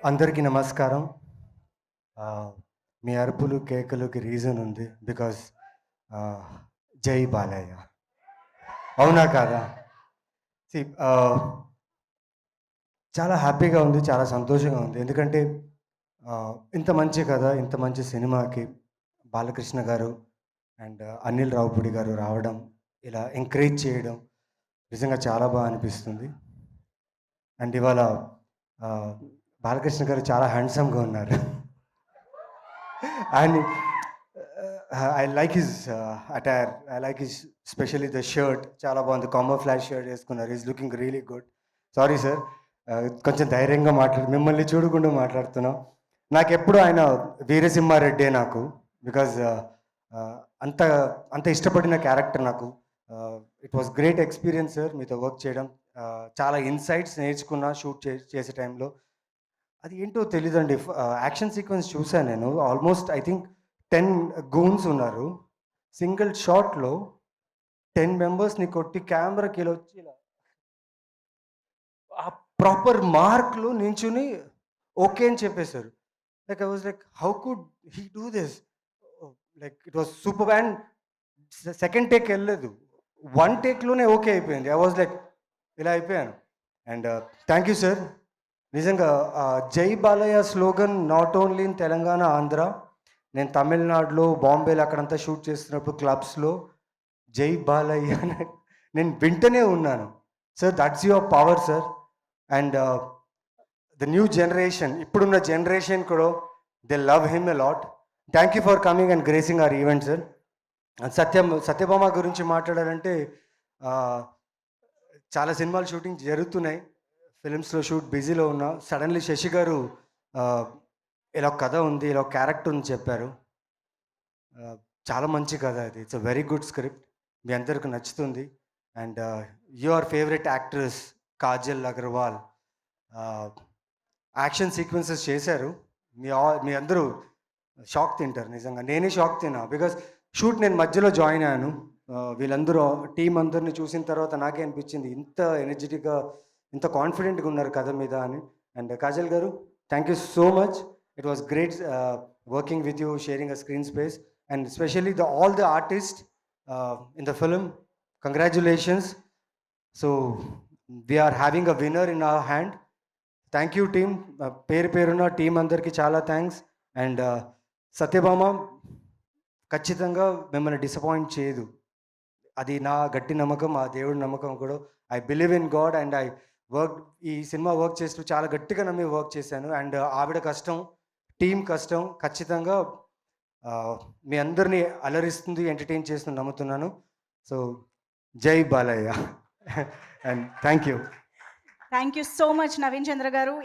అందరికీ నమస్కారం. మీ అరుపులు, కేకలకి రీజన్ ఉంది. బికాజ్ ఆహ్, జై బాలయ్య. అవునా కాదా? సీ చాలా హ్యాపీగా ఉంది. చాలా సంతోషంగా ఉంది. ఎందుకంటే ఇంత మంచి కథ, ఇంత మంచి సినిమాకి బాలకృష్ణ గారు అండ్ అనిల్ రావిపూడి గారు రావడం, ఇలా ఎంకరేజ్ చేయడం నిజంగా చాలా అనిపిస్తుంది. అండ్ ఇవాళ ఆహ్, బాలకృష్ణ గారు చాలా హ్యాండ్సమ్‌గా ఉన్నారు. And I like his attire. I like his, especially the shirt. చాలా బాగుంది. కామోఫ్లాజ్ షర్ట్ వేసుకున్నారు. Is looking really good. Sorry sir, కొంచెం ధైర్యంగా మిమ్మల్ని చూడకుండా మాట్లాడుతున్నాం. నాకెప్పుడు ఆయన వీరసింహారెడ్డే నాకు. బికాజ్ అంత అంత ఇష్టపడిన క్యారెక్టర్ నాకు. It was great experience sir మీతో వర్క్ చేయడం. చాలా ఇన్సైట్స్ నేర్చుకున్నా షూట్ చేసే టైంలో. అది ఏంటో తెలీదండి. యాక్షన్ సీక్వెన్స్ చూసాను నేను. ఆల్మోస్ట్ ఐ థింక్ 10 గూన్స్ ఉన్నారు. సింగిల్ షాట్‌లో 10 మెంబర్స్‌ని కొట్టి కెమెరాకి ఇలా వచ్చి ఇలా ఆ ప్రాపర్ మార్క్‌లో నించొని ఓకే అని చెప్పేసారు. Like I was like how could he do this? Like it was super. And second take ఎళ్ళలేదు. వన్ టేక్‌లోనే ఓకే అయిపోయింది. ఐ వాస్ లైక్ ఇలా అయిపోయాను. And thank you sir. నిజంగా జై Balayya slogan not only in Telangana, Andhra. నేను తమిళనాడులో, బాంబేలో అక్కడంతా షూట్ చేస్తున్నప్పుడు క్లబ్స్‌లో జై బాలయ్య అని నేను వింటూనే ఉన్నాను. Sir that's your power sir. And the new generation, ఇప్పుడున్న జనరేషన్ కూడా they love him a lot. Thank you for coming and gracing our event sir. Satyabhama గురించి మాట్లాడాలంటే చాలా సినిమాలు షూటింగ్ జరుగుతున్నాయి. ఫిలిమ్స్లో షూట్ బిజీలో ఉన్నా. సడన్లీ శశి గారు ఇలా కథ ఉంది, ఇలా క్యారెక్టర్ ఉంది చెప్పారు. చాలా మంచి కథ అది. It's a very good script. మీ అందరికి నచ్చుతుంది. And your favourite actress Kajal Aggarwal action sequences చేశారు. మీ అందరూ షాక్ తింటారు నిజంగా. నేనే షాక్ తిన్నా. బికాస్ షూట్ నేను మధ్యలో జాయిన్ అయ్యాను. వీళ్ళందరూ టీం అందరిని చూసిన తర్వాత నాకే అనిపించింది ఇంత ఎనర్జెటిక్గా, ఇంత కాన్ఫిడెంట్గా ఉన్నారు కథ మీద అని. And Kajal garu, thank you so much. It was great working with you, sharing a screen space. And specially all the artist in the film, congratulations. So we're having a winner in our hand. Thank you team. పేరు పేరున team అందరికీ చాలా thanks. And Satyabhama ఖచ్చితంగా మిమ్మల్ని disappoint చేయదు. అది నా గట్టి నమ్మకం, ఆ దేవుడి నమ్మకం కూడా. I believe in God and I work. ఈ సినిమా వర్క్ చేస్తూ చాలా గట్టిగా నమ్మి వర్క్ చేశాను. అండ్ ఆవిడ కష్టం, టీం కష్టం ఖచ్చితంగా మీ అందరినీ అలరిస్తుంది, ఎంటర్టైన్ చేస్తుంది నమ్ముతున్నాను. సో జై Balayya. And thank you. Thank you so much Naveen Chandra గారు.